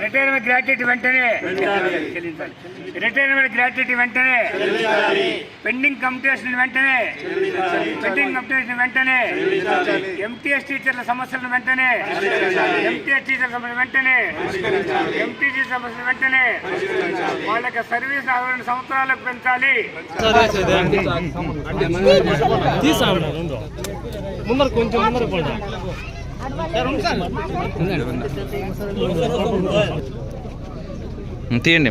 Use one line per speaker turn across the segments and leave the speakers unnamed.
Retirement gratuity వెంటనే చెల్లించాలి. Retirement gratuity వెంటనే పెండింగ్ కంప్యూటేషన్ వెంటనే ఎంటీఎస్ టీచర్ల సమస్యలను వెంటనే ఎంటీజీ సమస్యలు వెంటనే వాళ్ళకి సర్వీస్ 2 సంవత్సరాలకు పెంచాలి.
తీయండి.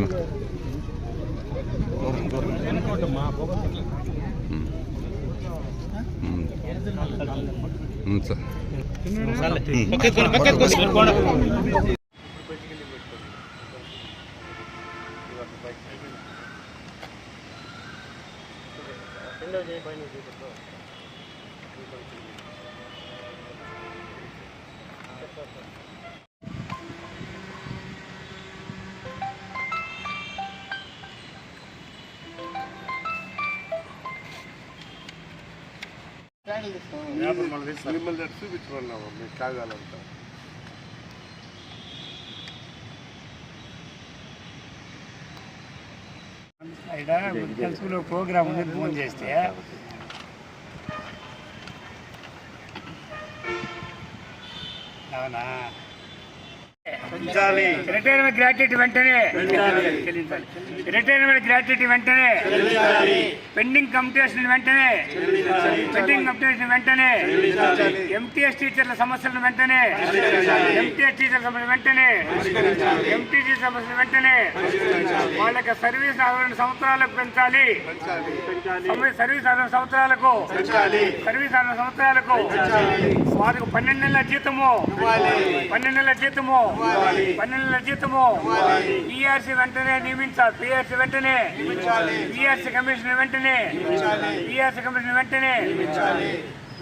మిమ్మల్ని చూపించుకున్నాము మీకు కాగాలంతా.
స్కూల్లో ప్రోగ్రామ్ ఉంది, ఫోన్ చేస్తే అవునా. రిటైర్మెంట్ గ్రాట్యుటీ వెంటనే చెల్లించాలి. రిటైర్మెంట్ గ్రాట్యుటీ వెంటనే పెండింగ్ కంప్యూటేషన్ వెంటనే ఎంటీఎస్ టీచర్ల సమస్యలను వెంటనే ఎంటీజీ సమస్యలు వెంటనే వాళ్ళకి సర్వీస్ 2 సంవత్సరాలకు పెంచాలి. సర్వీస్ 2 సంవత్సరాలకు వారికి 12 నెలల జీతము 12 నెలల జీతము పిఆర్సీ వెంటనే నియమించాలి. పిఆర్సీ కమిషన్ వెంటనే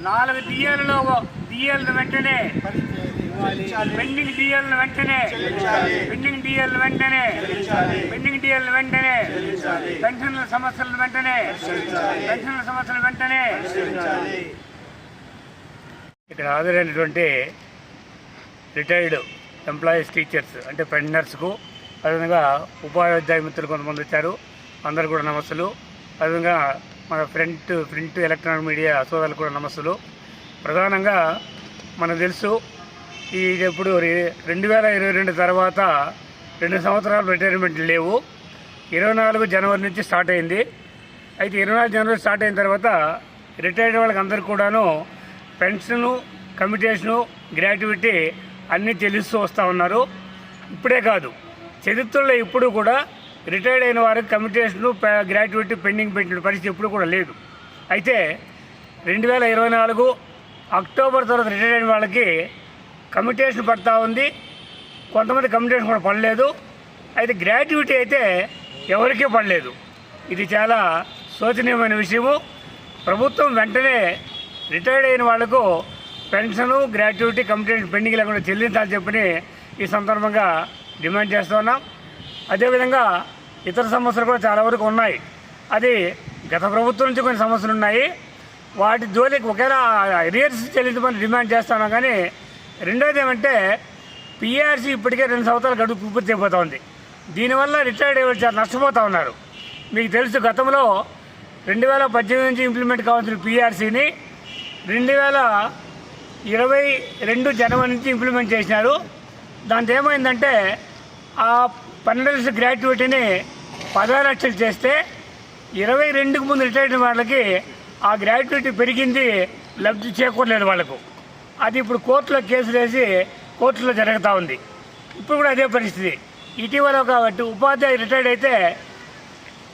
4 డిఎల్ను వెంటనే పెండింగ్ డిఎల్ను వెంటనే పెన్షన్ల సమస్యలను వెంటనే ఇక్కడ హాజరైనటువంటి రిటైర్డ్ ఎంప్లాయీస్ టీచర్స్ అంటే పెన్షనర్స్కు, అదేవిధంగా ఉపాధ్యాయ మిత్రులు కొంతమంది వచ్చారు. అందరు కూడా నమస్తులు. అదేవిధంగా మన ప్రింట్ ఎలక్ట్రానిక్ మీడియా సోదరులు కూడా నమస్తులు. ప్రధానంగా మనకు తెలుసు ఇది ఇప్పుడు 2022 తర్వాత 2 సంవత్సరాలు రిటైర్మెంట్ లేవు. 24 జనవరి నుంచి స్టార్ట్ అయింది. అయితే 24 జనవరి స్టార్ట్ అయిన తర్వాత రిటైర్డ్ వాళ్ళకి అందరికీ కూడాను పెన్షను, కమ్యూటేషను, గ్రాట్యుటీ అన్నీ చెల్లిస్తూ వస్తూ ఉన్నారు. ఇప్పుడే కాదు, చరిత్రలో ఇప్పుడు కూడా రిటైర్డ్ అయిన వారికి కమ్యూటేషను, గ్రాట్యుటీ పెండింగ్ పెట్టిన పరిస్థితి ఎప్పుడు కూడా లేదు. అయితే 2024 అక్టోబర్ తర్వాత రిటైర్డ్ అయిన వాళ్ళకి కమ్యూటేషన్ పడుతూ ఉంది. కొంతమంది కమ్యూటేషన్ కూడా పడలేదు. అయితే గ్రాట్యుటీ అయితే ఎవరికీ పడలేదు. ఇది చాలా శోచనీయమైన విషయము. ప్రభుత్వం వెంటనే రిటైర్డ్ అయిన వాళ్లకు పెన్షను, గ్రాట్యుటీ, కమ్యూటేషన్ పెండింగ్ లేకుండా చెల్లించాలని చెప్పని ఈ సందర్భంగా డిమాండ్ చేస్తున్నాం. అదేవిధంగా ఇతర సమస్యలు కూడా చాలా వరకు ఉన్నాయి. అది గత ప్రభుత్వం నుంచి కొన్ని సమస్యలు ఉన్నాయి. వాటి జోలికి ఒకేలా అరియర్స్ చెల్లించమని డిమాండ్ చేస్తున్నాం. కానీ రెండోది ఏమంటే పిఆర్సీ ఇప్పటికే 2 సంవత్సరాలు గడువు పూర్తి అయిపోతూ ఉంది. దీనివల్ల రిటైర్డ్ అయ్యే చాలా నష్టపోతూ ఉన్నారు. మీకు తెలుసు, గతంలో 2018 నుంచి ఇంప్లిమెంట్ కావాల్సిన పిఆర్సీని 2022 జనవరి నుంచి ఇంప్లిమెంట్ చేసినారు. దాంతో ఏమైందంటే ఆ 12 లక్షల గ్రాట్యుటీని 16 లక్షలు చేస్తే 22కు ముందు రిటైర్డ్ వాళ్ళకి ఆ గ్రాట్యుటీ పెరిగింది, లబ్ధి చేకూరలేదు వాళ్ళకు. అది ఇప్పుడు కోర్టులో కేసులు వేసి కోర్టులో జరుగుతూ ఉంది. ఇప్పుడు కూడా అదే పరిస్థితి. ఇటీవల ఒక ఉపాధ్యాయులు రిటైర్డ్ అయితే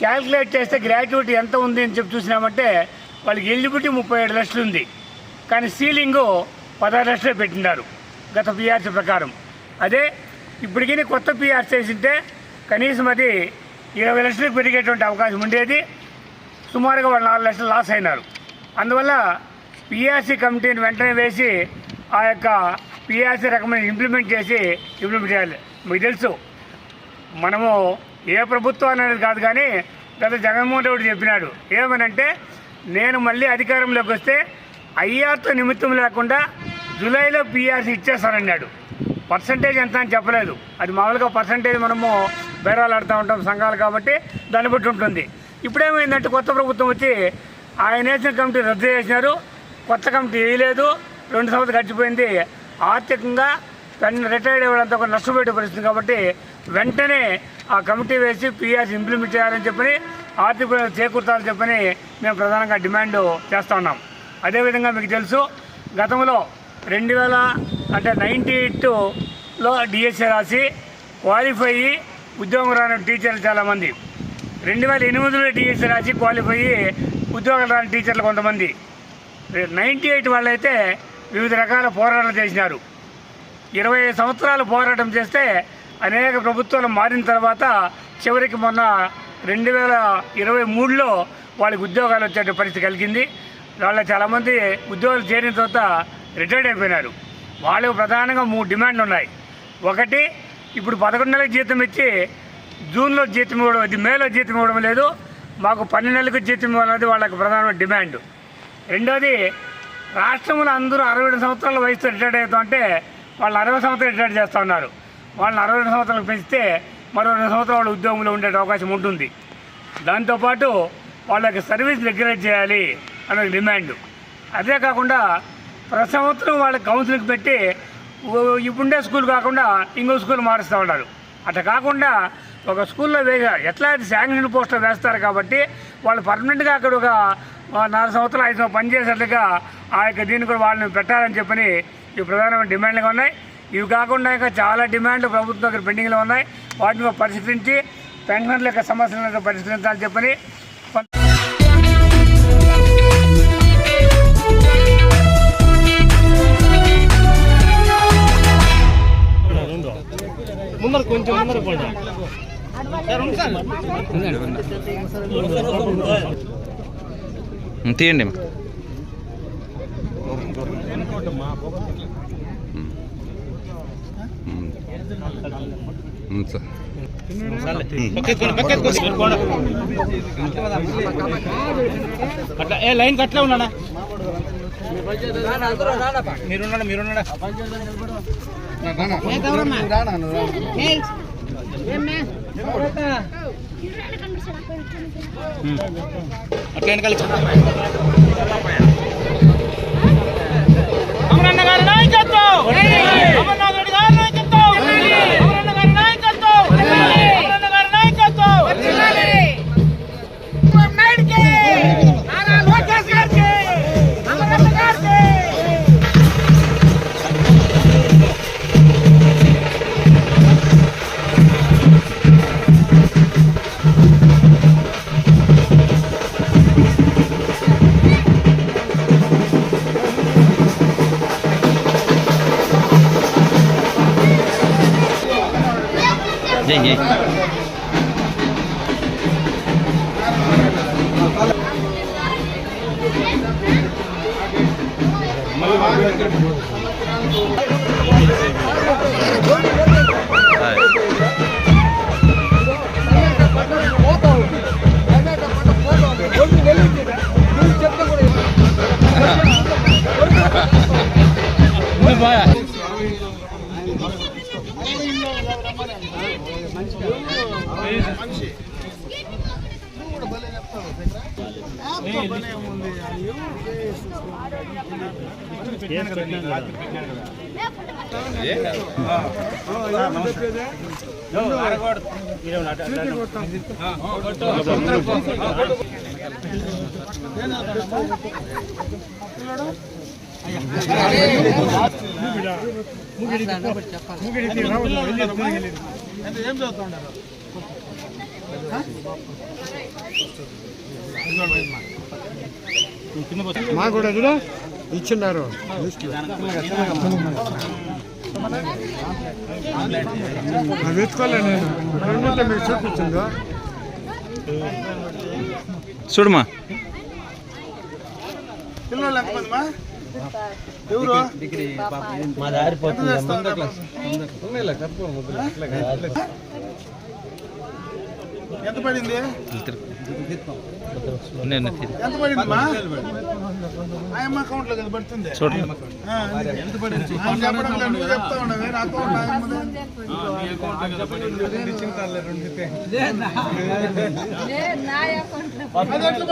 క్యాల్కులేట్ చేస్తే గ్రాట్యుటీ ఎంత ఉంది అని చెప్పి చూసినామంటే వాళ్ళకి ఎలిజిబిలిటీ 37 లక్షలు ఉంది. కానీ సీలింగు 16 లక్షలు పెట్టినారు గత పిఆర్సీ ప్రకారం. అదే ఇప్పటికీ కొత్త పిఆర్సీ వేసింటే కనీసం అది 20 లక్షలకు పెరిగేటువంటి అవకాశం ఉండేది. సుమారుగా వాళ్ళు 4 లక్షలు లాస్ అయినారు. అందువల్ల పిఆర్సీ కమిటీని వెంటనే వేసి ఆ యొక్క పిఆర్సీ రకమైన ఇంప్లిమెంట్ చేయాలి. మీకు తెలుసు, మనము ఏ ప్రభుత్వం అనేది కాదు, కానీ గత జగన్మోహన్ రెడ్డి చెప్పినాడు ఏమనంటే, నేను మళ్ళీ అధికారంలోకి వస్తే ఐఆర్తో నిమిత్తం లేకుండా జూలైలో పిఆర్సీ ఇచ్చేస్తానన్నాడు. పర్సంటేజ్ ఎంత అని చెప్పలేదు. అది మామూలుగా పర్సంటేజ్ మనము బేరాలు ఆడుతూ ఉంటాం సంఘాలు కాబట్టి దాన్ని బట్టి ఉంటుంది. ఇప్పుడేమైందంటే కొత్త ప్రభుత్వం వచ్చి ఆయన వేసిన కమిటీ రద్దు చేసినారు, కొత్త కమిటీ వేయలేదు, 2 సంవత్సరాలు గడిచిపోయింది. ఆర్థికంగా రిటైర్డ్ అయ్యేవాళ్ళంతా ఒక నష్టపోయే పరిస్థితి కాబట్టి వెంటనే ఆ కమిటీ వేసి పిఆర్సీ ఇంప్లిమెంట్ చేయాలని చెప్పని ఆర్థిక చేకూర్చాలని చెప్పని మేము ప్రధానంగా డిమాండ్ చేస్తూ ఉన్నాం. అదేవిధంగా మీకు తెలుసు గతంలో 98లో డిఎస్సీ రాసి క్వాలిఫై అయ్యి ఉద్యోగం రాని టీచర్లు చాలామంది, 2008లో డిఎస్సీ రాసి క్వాలిఫై అయ్యి ఉద్యోగాలు రాని టీచర్లు కొంతమంది, 98 వాళ్ళైతే వివిధ రకాల పోరాటాలు చేసినారు. 25 సంవత్సరాలు పోరాటం చేస్తే అనేక ప్రభుత్వాలు మారిన తర్వాత చివరికి మొన్న 2023లో వాళ్ళకి ఉద్యోగాలు వచ్చే పరిస్థితి కలిగింది. వాళ్ళ చాలామంది ఉద్యోగాలు చేరిన తర్వాత రిటైర్డ్ అయిపోయినారు. వాళ్ళకు ప్రధానంగా 3 డిమాండ్లు ఉన్నాయి. ఒకటి, ఇప్పుడు 11 నెలలకు జీతం ఇచ్చి జూన్లో జీతం ఇవ్వడం, ఇది మేలో జీతం ఇవ్వడం లేదు, మాకు 12 నెలలకు జీతం ఇవ్వాలన్నది వాళ్ళకి ప్రధానమైన డిమాండ్. రెండోది, రాష్ట్రంలో అందరూ 62 సంవత్సరాల వయసుతో రిటైర్డ్ అవుతాం అంటే వాళ్ళు 60 సంవత్సరాలు రిటైర్డ్ చేస్తూ ఉన్నారు. వాళ్ళని 62 సంవత్సరాలకు పెంచితే మరో 2 సంవత్సరాలు వాళ్ళు ఉద్యోగంలో ఉండే అవకాశం ఉంటుంది. దాంతోపాటు వాళ్ళకి సర్వీస్ రెగ్యులేట్ చేయాలి అనే డిమాండ్. అదే కాకుండా ప్రతి సంవత్సరం వాళ్ళకి కౌన్సిలింగ్ పెట్టి ఇప్పుడుండే స్కూల్ కాకుండా ఇంకో స్కూల్ మారుస్తూ ఉన్నారు. అట్లా కాకుండా ఒక స్కూల్లో ఎట్లా అయితే శాంక్షన్ పోస్టులు వేస్తారు కాబట్టి వాళ్ళు పర్మనెంట్గా అక్కడ ఒక 4 సంవత్సరాలు 5 సంవత్సరాలు పనిచేసేట్లుగా ఆ యొక్క దీన్ని కూడా వాళ్ళని పెట్టాలని చెప్పని ఇవి ప్రధానమైన డిమాండ్లుగా ఉన్నాయి. ఇవి కాకుండా ఇంకా చాలా డిమాండ్లు ప్రభుత్వం దగ్గర పెండింగ్లో ఉన్నాయి. వాటిని పరిష్కరించి పెన్షనర్ల యొక్క సమస్యలను పరిష్కరించాలని చెప్పని
ముందర కొంచెం ముందర పోండి.
తీయండి.
అట్లా ఏ లైన్ కట్లే ఉన్నాడా మీరున్నాడా అట్లా వెనకాల అమరన్న గారి నాయకత్వం, అమర్నాథ్ రెడ్డి గారి నాయకత్వం, అమరన్న గారి నాయకత్వం, అమరన్న గారి నాయకత్వం, నాయుడికి నారా లోకేష్ గారికి, అమరన్న గారికి.
జై జై.
మా కూడా చూడ ఇచ్చిన్నారు. వెతుకోలే నేను మీకు చూపించిందో
చూడమా.
పిల్లలు ఎంతమందిమా? ఎవరు
మా దారిపోతుంది.
ఎంత పడింది? ఎంత పడిందమ్మా? ఆయమ్మ అకౌంట్లో కదా పడుతుంది. ఎంత పడింది చెప్పడం లేదు, నువ్వు చెప్తా ఉండవు. అకౌంట్ అది ఎట్లా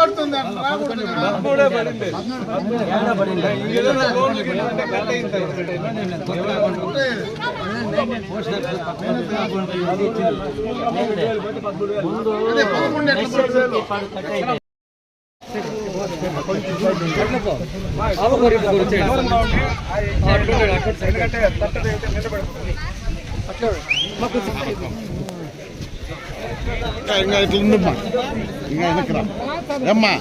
పడుతుంది? ఇంకా ఇట్లా ఉందమ్మా, ఇంకా వెనకరా అమ్మా,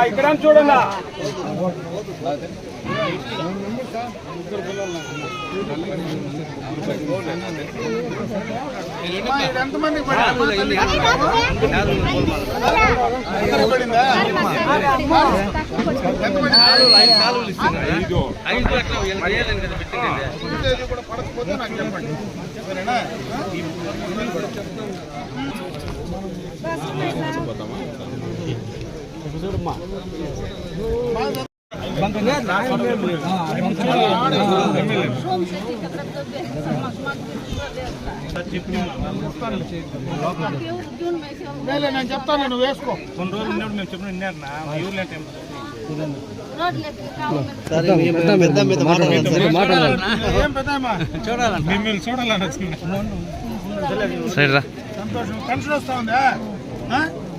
ఇక్కడ చూడండి.
ఎంతమందికి పడిందా? కూడా పడకపోతే నాకు చెప్పండి, సరేనా? నేను చెప్తాను, నువ్వు వేసుకో. కొన్ని రోజులు ఉన్నప్పుడు మేము చెప్పిన విన్నారన్నా మిమ్మల్ని చూడాలని సంతోషం. పెన్షన్ వస్తా ఉందా?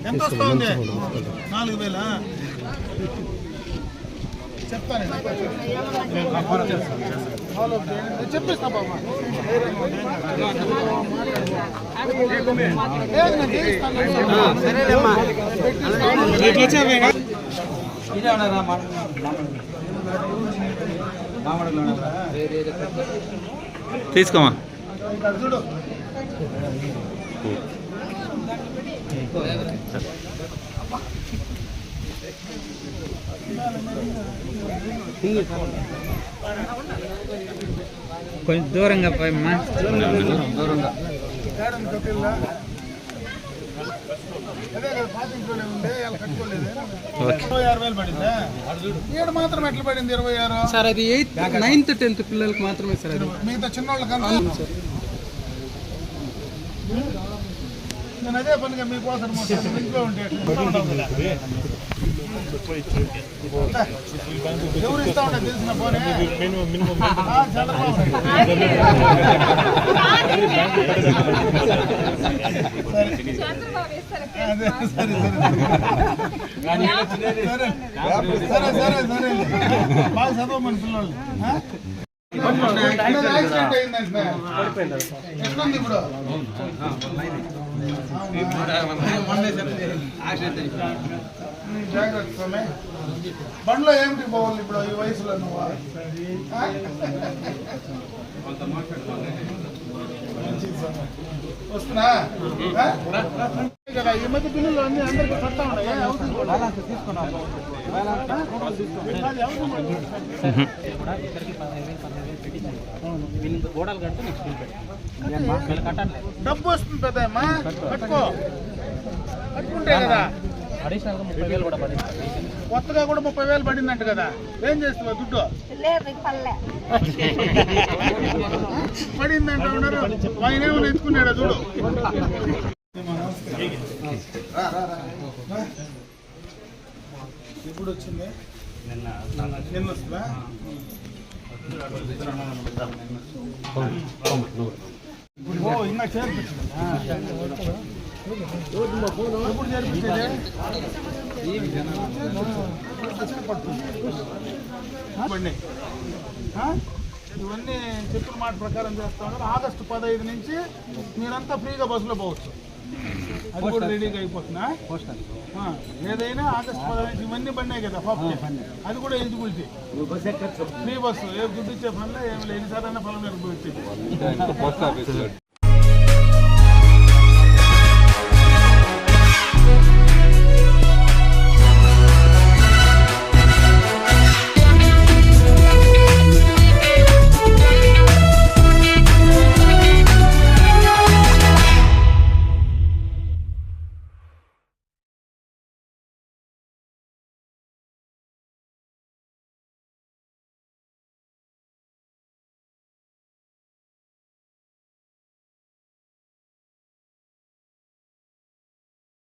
ఎంత వస్తా ఉంది? 4,000. చెప్తాను, చెప్పిస్తా బాబా.
తీసుకోమా.
చూడు
కొంచెం దూరంగా పోయమ్మా.
దూరంగా అదే కదా, పాతింట్లోనే ఉంది, వాళ్ళు కట్టుకోలేదు. 26,000 పడిందా? ఏడు మాత్రం ఎట్లా పడింది 26?
సార్ అది 8th, 9th, 10th పిల్లలకి మాత్రమే సార్. అది
మిగతా చిన్నోళ్ళకంతా నేను అదే పనిగా మీకోసం ఇంట్లో ఉంటే ఎవరు ఇస్తా ఉంటా తెలిసిన పోనీ చంద్రబాబు. సరే సరే సరే సరే బాగా చదవమని పిల్లలు. యాక్సిడెంట్ అయిందంటే ఎట్లుంది ఇప్పుడు? జాగ్రత్త స్వామి. బండ్లో ఏమిటి పోవాలి ఇప్పుడు ఈ వయసులో నువ్వు? వస్తున్నా కదా, ఈ మధ్య పిల్లలు అన్ని అందరికీ పడతా ఉన్నాయి. డబ్బు వస్తుంది పెద్దమ్మా, కట్టుకో. కట్టుకుంటే కదా కొత్తగా కూడా 30,000 పడిందంట కదా. ఏం చేస్తావా దుడ్డు? పడిందంట ఉన్నారు. ఆయన ఏమైనా ఎత్తుకున్నాడా చూడు. ఎప్పుడు వచ్చింది? నిన్న వస్తుందా? ఇంకా చేర్పించిందా? ఎప్పుడు చేర్పించేది? ఇవన్నీ చెప్పిన మాట ప్రకారం చేస్తా ఉన్నారు. ఆగస్టు 15 నుంచి మీరంతా ఫ్రీగా బస్సులో పోవచ్చు. అది కూడా రెడీగా అయిపోతున్నా. ఏదైనా ఆగస్టు 15 నుంచి ఇవన్నీ బండి కదా పాప, అది కూడా ఎలిజిబిలిటీ. ఫ్రీ బస్సు, ఏ దుడ్డు ఇచ్చే పనిలో ఏమి లేని సార్ అన్న పొలం మీద పోయి